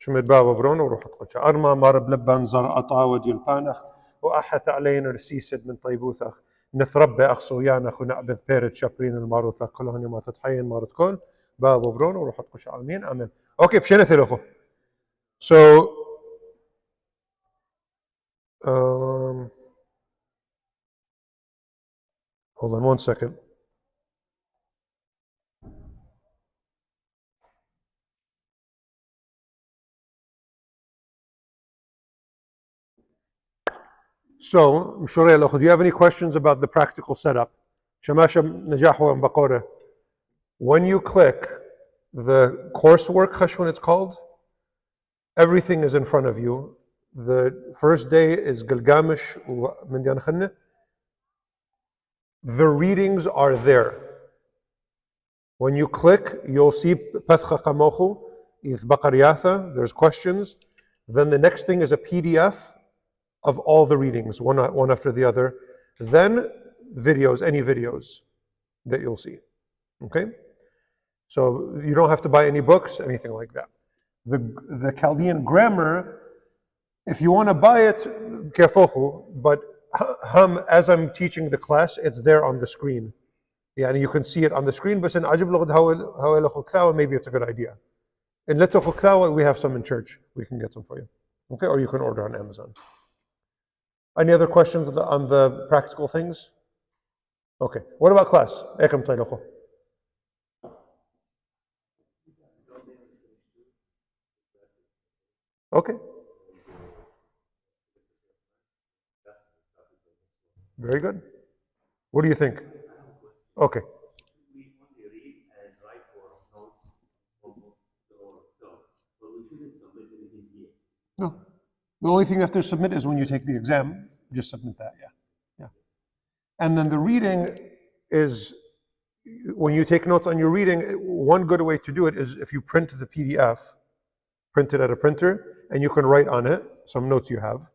شمد بابا برون وروح تقولش أرما مار بلبان زر أطاود يلبانخ وأحث علينا رسيسد من طيبوثخ نثربي أخصو يانخ ونعبث بيرد شابرين الماروثة كلهن ما تتحين مارت كل بابا برون وروح تقولش آمين آمين. Okay, بشينا ثلاثة. So hold on one second. So, do you have any questions about the practical setup? When you click the coursework, when it's called, everything is in front of you. The first day is Gilgamesh. The readings are there. When you click, you'll see Pathcha Kamochu, there's questions. Then the next thing is a PDF of all the readings, one after the other. Then videos, any videos that you'll see. Okay? So you don't have to buy any books, anything like that. The Chaldean grammar, if you want to buy it, kefochu, but as I'm teaching the class, it's there on the screen. Yeah, and you can see it on the screen, but in Ajib Lughad maybe it's a good idea. In Letochuktawa, we have some in church. We can get some for you. Okay, or you can order on Amazon. Any other questions on the practical things? Okay, what about class? Ekam Taylocho. Okay. Very good. What do you think? Okay. We only read and write for notes, but we shouldn't submit anything here. No. The only thing you have to submit is when you take the exam, just submit that, yeah. And then the reading is, when you take notes on your reading, one good way to do it is if you print the PDF, print it at a printer, and you can write on it some notes you have.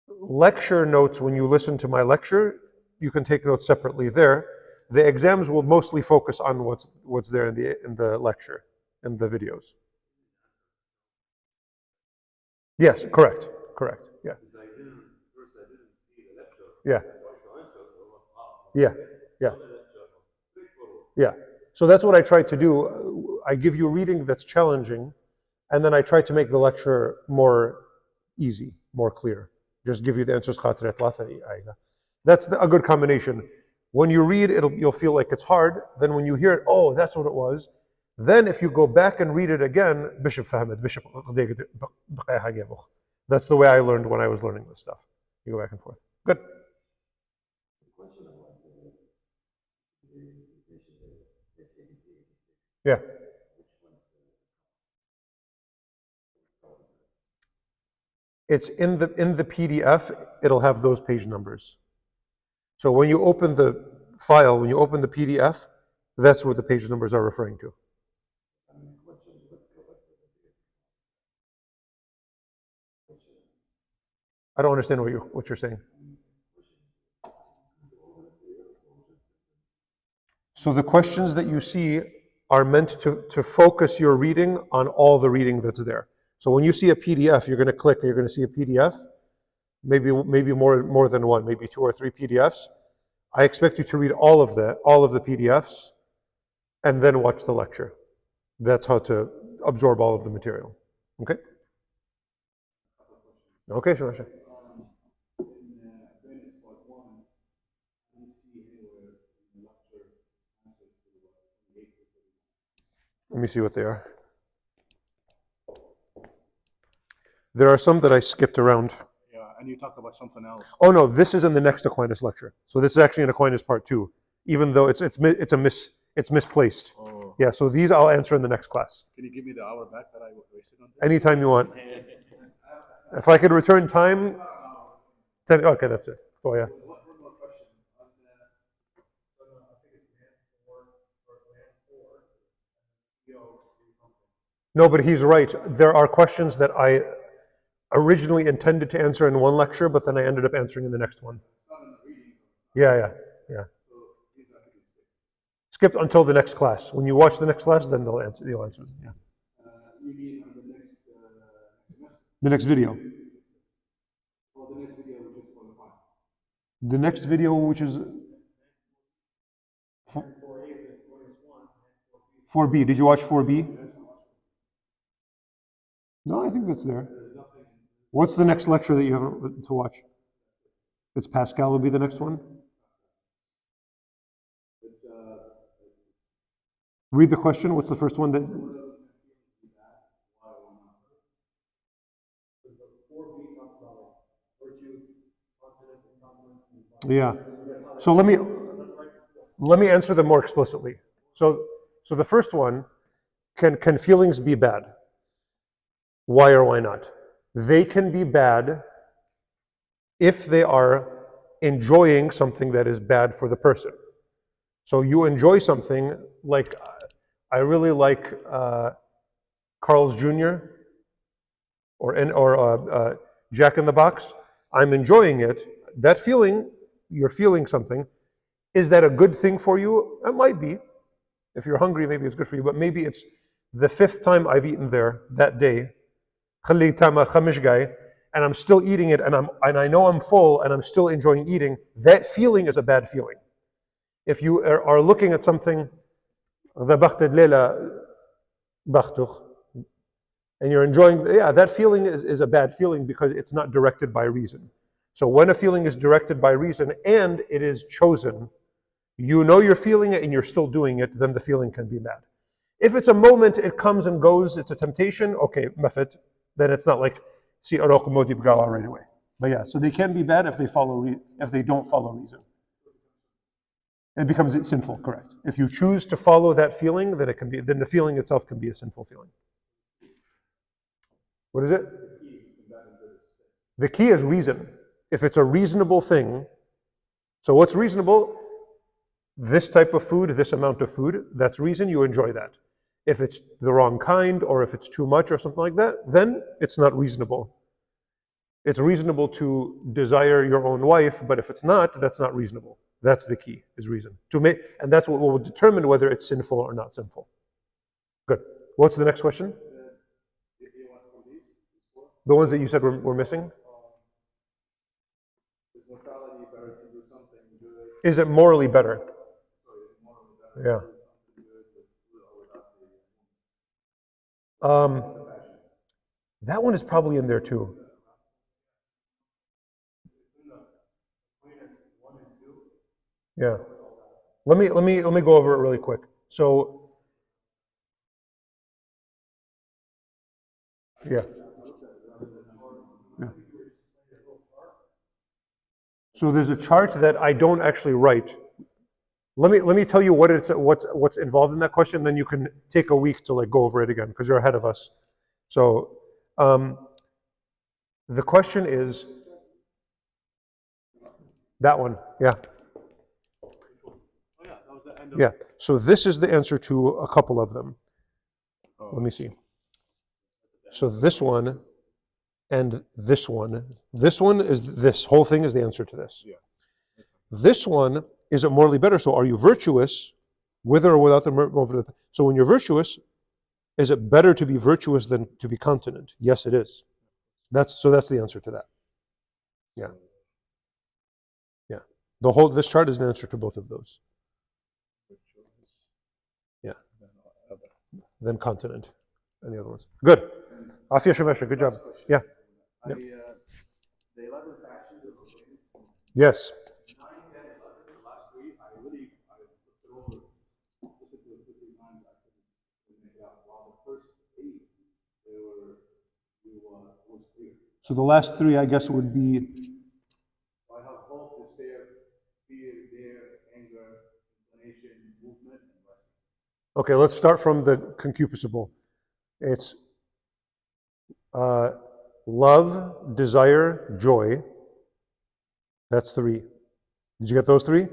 Lecture notes, when you listen to my lecture, you can take notes separately there. The exams will mostly focus on what's there in the lecture, in the videos. Yes, correct, yeah. Because I didn't see the lecture. Yeah. I tried to answer, but it was hard. Yeah. Yeah. So that's what I try to do. I give you a reading that's challenging, and then I try to make the lecture more easy, more clear. Just give you the answers. That's a good combination. When you read, you'll feel like it's hard. Then when you hear it, oh, that's what it was. Then if you go back and read it again, Bishop Fahmed, Bishop. That's the way I learned when I was learning this stuff. You go back and forth. Good. Yeah. It's in the PDF, it'll have those page numbers. So when you open the file, when you open the PDF, that's what the page numbers are referring to. I don't understand what you're saying. So the questions that you see are meant to focus your reading on all the reading that's there. So when you see a PDF, you're going to click and you're going to see a PDF, maybe more than one, maybe 2 or 3 PDFs. I expect you to read all of the PDFs and then watch the lecture. That's how to absorb all of the material. Okay? Okay, sure. Let me see what they are. There are some that I skipped around. Yeah, and you talked about something else. Oh no, this is in the next Aquinas lecture. So this is actually in Aquinas part 2, even though it's misplaced. Oh. Yeah, so these I'll answer in the next class. Can you give me the hour back that I wasted on this? Anytime you want. If I could return time, okay, that's it. Oh yeah. One more question. On I think it's man 4 or land 4, No, but he's right. There are questions that I originally intended to answer in one lecture, but then I ended up answering in the next one. Yeah. Skipped until the next class. When you watch the next class, then you'll answer. Yeah. You mean on the next The next video. Well, the next video, which is for the final. The next video, which is 4A is at bonus 1, 4B. Did you watch 4B? No, I think that's there. What's the next lecture that you have to watch? It's Pascal will be the next one? Read the question. What's the first one that? the 4B talks about like virtue, confidence, incontinence, and Yeah. So let me answer them more explicitly. So the first one, can feelings be bad? Why or why not? They can be bad if they are enjoying something that is bad for the person. So you enjoy something like, I really like Carl's Jr. or Jack in the Box. I'm enjoying it. That feeling, you're feeling something. Is that a good thing for you? It might be. If you're hungry, maybe it's good for you, but maybe it's the 5th time I've eaten there that day, and I'm still eating it, and I know I'm full, and I'm still enjoying eating. That feeling is a bad feeling. If you are looking at something, and you're enjoying, that feeling is a bad feeling because it's not directed by reason. So when a feeling is directed by reason and it is chosen, you know you're feeling it and you're still doing it, then the feeling can be bad. If it's a moment, it comes and goes, it's a temptation, okay, mafit, then it's not like si araq modi bgawa right away. But yeah, so they can be bad if they don't follow reason. It becomes sinful, correct. If you choose to follow that feeling, then the feeling itself can be a sinful feeling. What is it? The key is reason. If it's a reasonable thing, so what's reasonable? This type of food, this amount of food, that's reason, you enjoy that. If it's the wrong kind or if it's too much or something like that, then it's not reasonable. It's reasonable to desire your own wife, but if it's not, that's not reasonable. That's the key, is reason. And that's what will determine whether it's sinful or not sinful. Good. What's the next question? The ones that you said were missing? Is it morally better? Yeah. That one is probably in there too. Yeah. Let me go over it really quick. So yeah. So there's a chart that I don't actually write. Let me tell you what's involved in that question. Then you can take a week to go over it again because you're ahead of us. So the question is that one. Yeah. Yeah. So this is the answer to a couple of them. Let me see. So this one and this one. This one is this whole thing is the answer to this. Yeah. This one, is it morally better? So are you virtuous with or without the... So when you're virtuous, is it better to be virtuous than to be continent? Yes, it is. That's the answer to that. Yeah. Yeah. This chart is an answer to both of those. Yeah. Then continent and the other ones. Good. Afia Shemesha, good job. Yeah. Yep. The 11 factions of Muslims. Yes. 9, 10, 11, the last 3, I looked it over, listened to it 50 times, I couldn't make it out. While the first 8, it was clear. So the last 3, I guess, would be... I have hope, despair, fear, dare, anger, inclination, movement, and blessing. Okay, let's start from the concupiscible. It's love, desire, joy. That's 3. Did you get those 3?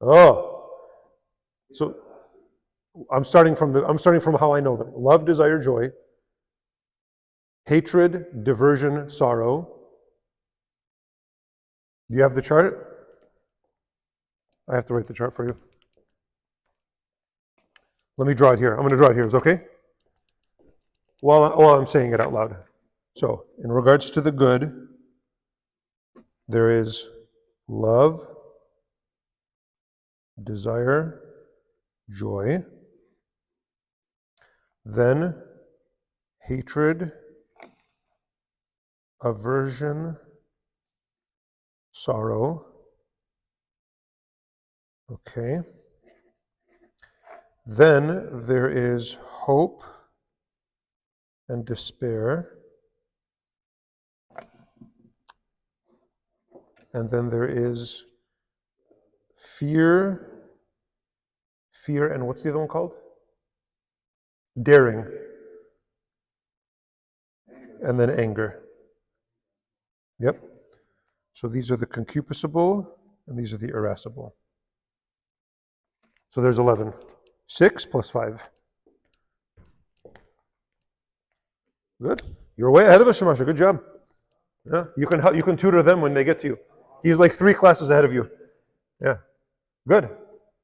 Oh. So I'm starting from how I know them. Love, desire, joy. Hatred, diversion, sorrow. Do you have the chart? I have to write the chart for you. Let me draw it here. I'm going to draw it here. Is it okay? While I'm saying it out loud. So, in regards to the good, there is love, desire, joy, then hatred, aversion, sorrow. Okay. Then there is hope and despair. And then there is fear, and what's the other one called? Daring. And then anger. Yep. So these are the concupiscible, and these are the irascible. So there's 11. 6 plus 5. Good. You're way ahead of us, Shamasha. Good job. Yeah. You can tutor them when they get to you. He's like 3 classes ahead of you. Yeah. Good.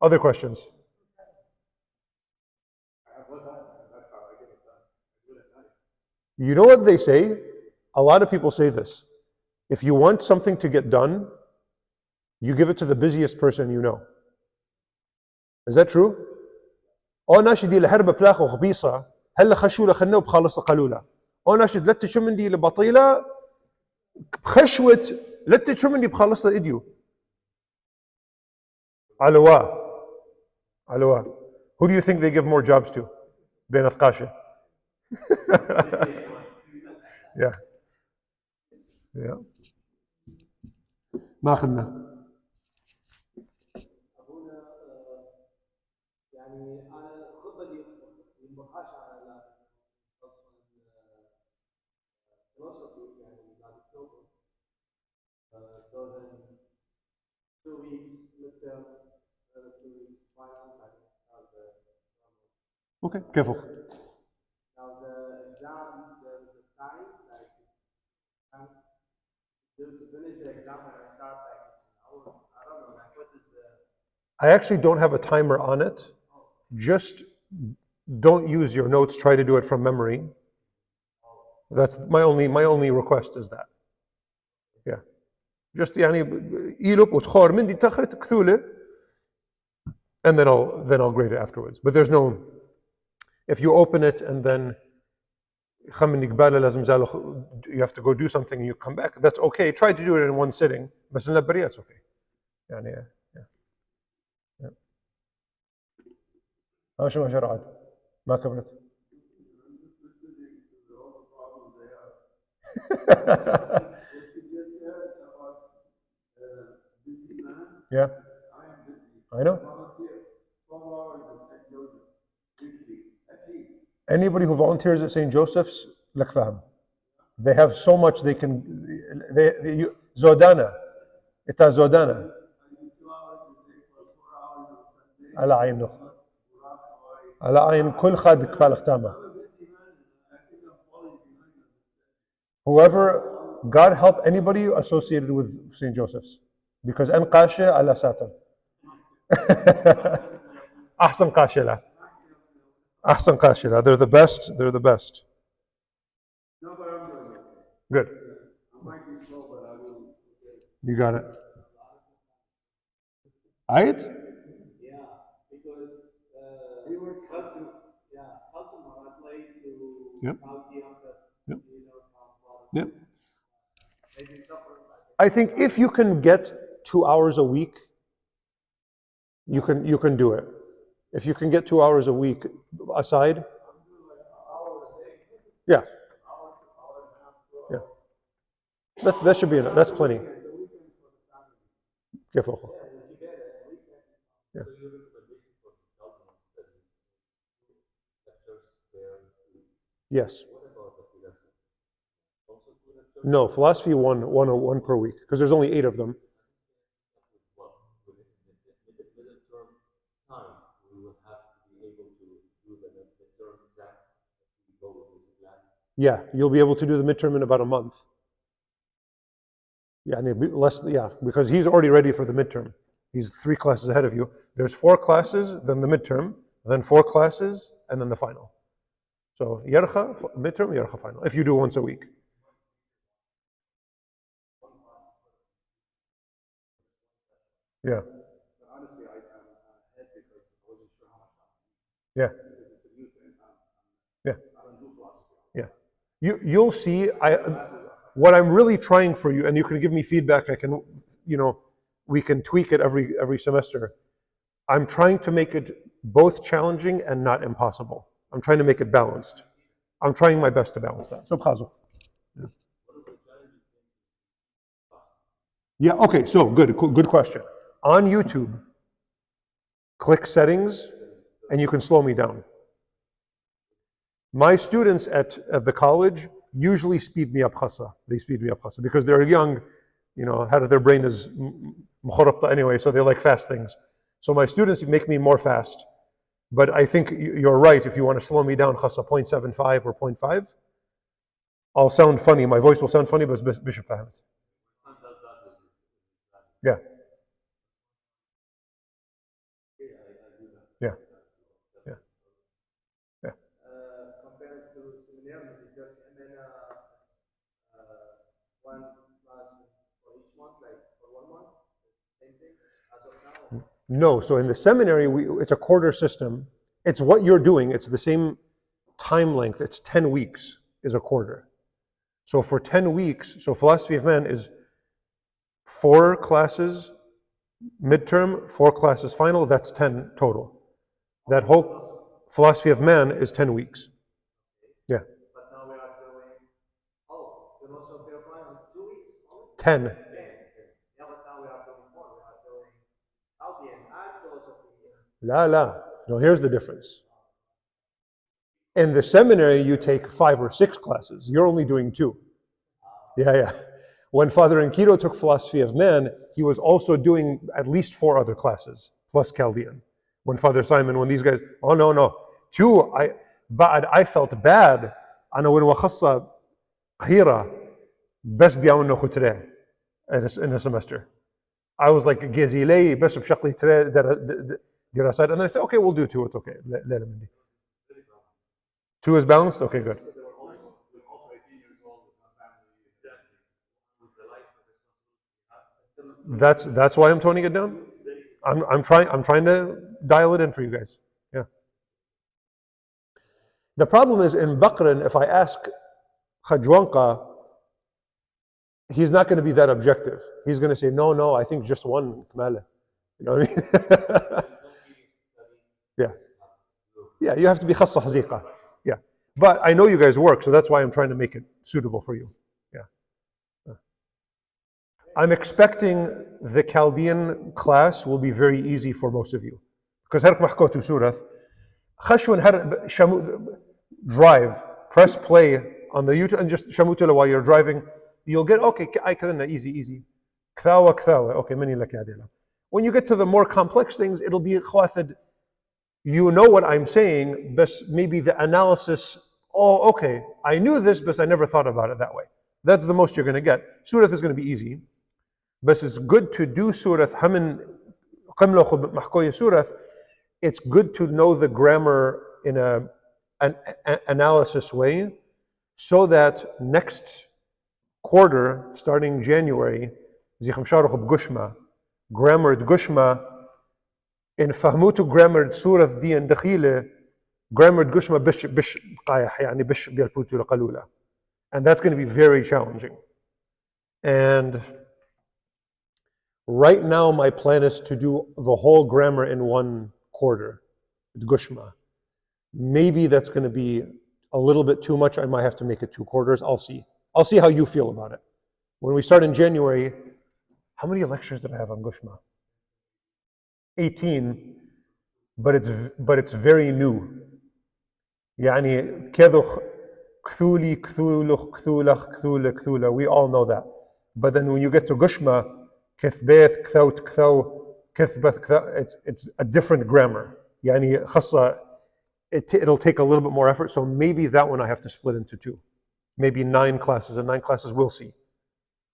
Other questions? You know what they say? A lot of people say this. If you want something to get done, you give it to the busiest person you know. Is that true? او ناشد اللي حربة بلاخ وخبيصة هلا خشولة خلنا وبخلص قالولة او ناشد لت شو مندي لبطيلة بخشوة لت شو مندي بخلص ايديو علوا. Who do you think they give more jobs to? بين القاشة. Yeah. ما أخذنا. يعني انا الخطه دي ما بقاش على philosophy يعني بعد اكتوبر so then 2 weeks midterm 2 weeks final I can start the Okay. كيفو. now the exam there is a time like time to finish the exam when I start like it's an hour I don't know like what is the I actually don't have a timer on it. Just don't use your notes. Try to do it from memory. That's my only request is that. Yeah. Just يعني يلوب وتخور من دي تخرت كثولة and then I'll grade it afterwards. But there's no, if you open it and then you have to go do something and you come back, that's okay. Try to do it in one sitting. بس النبرية it's okay. يعني yeah. شو ما شرعت ما كملت. Yeah, I know. Anybody who volunteers at St. Joseph's, لك فهم. They have so much they can. Zodana, ita Zodana. على عين على عين كل خد كبال ختامة. Whoever, God help anybody associated with St. Joseph's, because أن قاشة على ساتر. أحسن قاشة لا. أحسن قاشة لا. They're the best. They're the best. No, but I'm doing it. Good. I might be slow, but I will. You got it. Ayat? yeah because we were also I played to Yep. County after Yep. Yep. Yep. I think if you can get 2 hours a week, you can do it. If you can get 2 hours a week aside, yeah, that should be enough. That's plenty. Careful. Yeah. Yes. No, philosophy one per week because there's only 8 of them. Yeah, you'll be able to do the midterm in about a month. Yeah, less. Yeah, because he's already ready for the midterm. He's 3 classes ahead of you. There's 4 classes, then the midterm, then 4 classes, and then the final. So Yarcha midterm, Yarcha final. If you do once a week. Yeah. But honestly, I'm ahead because I wasn't sure how much time. Yeah. Because it's a new thing. Yeah. I don't do philosophy. Yeah. You'll see. What I'm really trying for you, and you can give me feedback. I can, we can tweak it every semester. I'm trying to make it both challenging and not impossible. I'm trying to make it balanced. I'm trying my best to balance that. So, Khazuf. Yeah. Okay. So good question. On YouTube, click settings, and you can slow me down. My students at the college usually speed me up khasa. They speed me up khasa because they're young, how their brain is mukharabta anyway, so they like fast things. So my students make me more fast. But I think you're right. If you want to slow me down, khasa 0.75 or 0.5, I'll sound funny. My voice will sound funny, but Bishop fahimt. Yeah. Yeah. Yeah. Yeah. Compared to seminary, because one class for each month, like for 1 month, same thing as of now. No. So in the seminary, it's a quarter system. It's what you're doing. It's the same time length. It's 10 weeks is a quarter. So for 10 weeks, so philosophy of man is 4 classes midterm, 4 classes final, that's 10 total. That whole philosophy of man is 10 weeks. Yeah. But now we are doing, philosophy of mind, 2 weeks only? 10. Yeah, but now we are doing more. We are doing Albion and philosophy. La. No, here's the difference. In the seminary, you take 5 or 6 classes. You're only doing 2. Yeah. When Father Enkidu took philosophy of man, he was also doing at least 4 other classes, plus Chaldean. When Father Simon, when these guys, oh no. 2, I felt bad. أنا وين وخصة خيرة بس بيعملوا خطرة in a semester. I was like جزيلي بس بشكل ترى دراسات, and then I said, okay, we'll do 2. It's okay. 2 is balanced. Okay, good. They were also 18 years old with no family. That's why I'm toning it down. I'm trying to dial it in for you guys. Yeah. The problem is in Bakran, if I ask Khajwanka, he's not going to be that objective. He's going to say, no, I think just 1 Kamala. You know what I mean? Yeah, you have to be khassa haziqa. Yeah. But I know you guys work, so that's why I'm trying to make it suitable for you. Yeah. I'm expecting the Chaldean class will be very easy for most of you. Because هرك محكوتو سورة خشون drive, press play on the YouTube and just shamutila while you're driving. You'll get, okay, I can easy. Kthawa. Okay, many lak yadila. When you get to the more complex things, it'll be khwathid. You know what I'm saying, but maybe the analysis, okay, I knew this, but I never thought about it that way. That's the most you're going to get. Surah is going to be easy, but it's good to do surah. It's good to know the grammar in an analysis way, so that next quarter, starting January, grammar gushma, in فهموتوا grammar سورة دي دخيلة grammar gushma bish قايح يعني bish بيربوتوا لقلولة, and that's going to be very challenging. And right now my plan is to do the whole grammar in 1 quarter, gushma. Maybe that's going to be a little bit too much. I might have to make it 2 quarters. I'll see how you feel about it. When we start in January, how many lectures did I have on gushma? 18. But it's very new. يعني كذخ كثولي كثولخ كثولخ كثولة. We all know that. But then when you get to Gushma, كثبيث كثوت كثو كثبث كثو, it's a different grammar. يعني خاصة it'll take a little bit more effort. So maybe that one I have to split into 2. Maybe 9 classes, and 9 classes we'll see.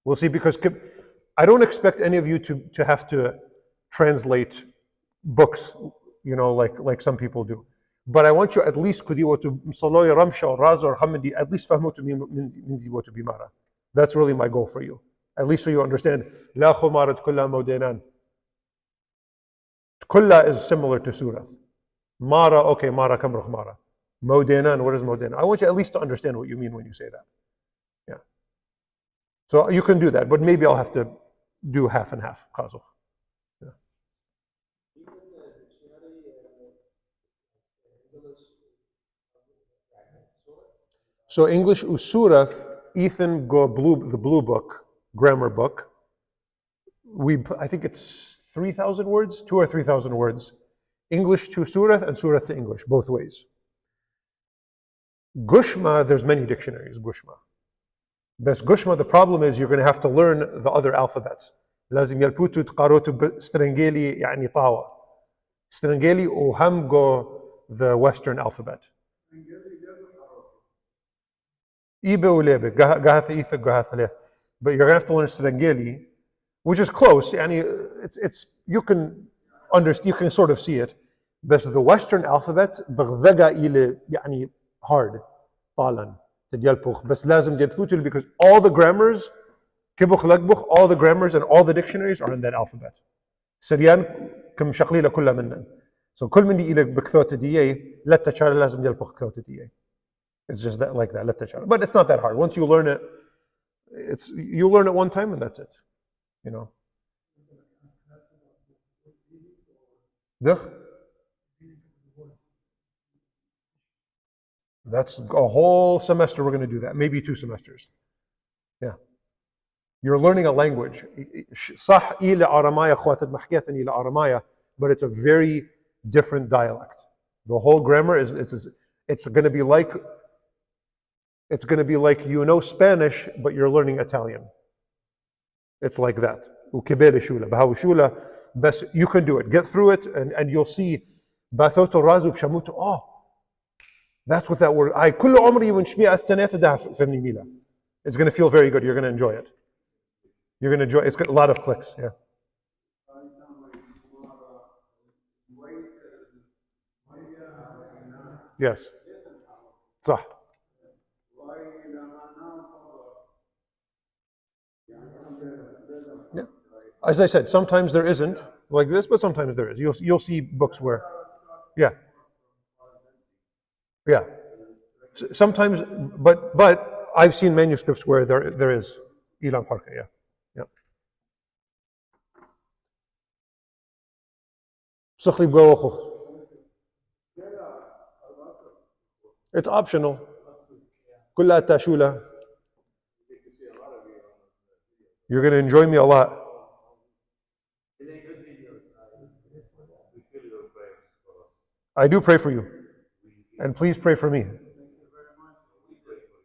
We'll see, because I don't expect any of you to have to translate books, like some people do. But I want you at least to Msaloy Ramsha or Raza or Hamidi, at least fahmutu min what to be mara. That's really my goal for you. At least so you understand. La khumarat kulla mawdainan. Kulla is similar to Surath. Mara, okay, Mara kamruch Mara. Modenan, what is Modenan? I want you at least to understand what you mean when you say that. Yeah. So you can do that, but maybe I'll have to do half and half. Qazuh. Yeah. Even the dictionary English So English Usurath, Ethan go the blue book, grammar book. I think it's 3,000 words, 2 or 3,000 words. English to Surath and Surath to English, both ways. Gushma, there's many dictionaries, Gushma. Best Gushma, the problem is you're going to have to learn the other alphabets. لازم يلبوتو تقاروتو سترنجيلي يعني طاوة. Sterengeli وهم go the Western alphabet. Ibe ulebe, gahath etha, gahath leth. But you're going to have to learn Sterengeli, which is close. Yani it's you can understand, you can sort of see it. But the Western alphabet بغذقة إلى يعني hard طالا تديالبوخ بس لازم يلبوتو because all the grammars كبخ لقبخ all the grammars and all the dictionaries are in that alphabet. سريان كم شقليلة كلها منن. So كل من دي إلى بكثوت دي لا تشار لازم يلبخ كثوت دي. It's just that like that. لا تشار. But it's not that hard. Once you learn it, you learn it one time and that's it. You know. That's a whole semester we're going to do that. Maybe 2 semesters. Yeah. You're learning a language. صح إلى أرامية خواتد محكية إلى أرامية, but it's a very different dialect. The whole grammar is it's going to be like you know Spanish, but you're learning Italian. It's like that. وكبير شولة بهاو شولة بس you can do it. Get through it and you'll see باثوتو رازو بشاموتو. Oh, that's what that word. كل عمري ونشبيع الثلاثة ده فهمني ميلا. It's going to feel very good. You're going to enjoy it. You're going to enjoy it. It's got a lot of clicks. Yeah. Yes. صح. Yeah. As I said, sometimes there isn't like this, but sometimes there is. You'll see books where, yeah, yeah. Sometimes, but I've seen manuscripts where there is Ilan Parka. Yeah, yeah. Sukhli b'gowochu. It's optional. Kulla tashula. You're going to enjoy me a lot. I do pray for you. And please pray for me.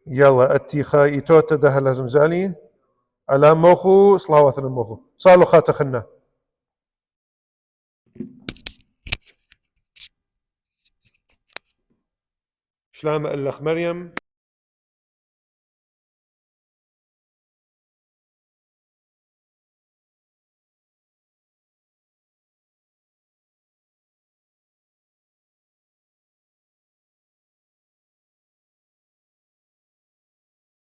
يلا اتيخا ايتوتا ده لازم زالي على موخو صلاوات الموخو صالو خاتخنا شلام الأخ مريم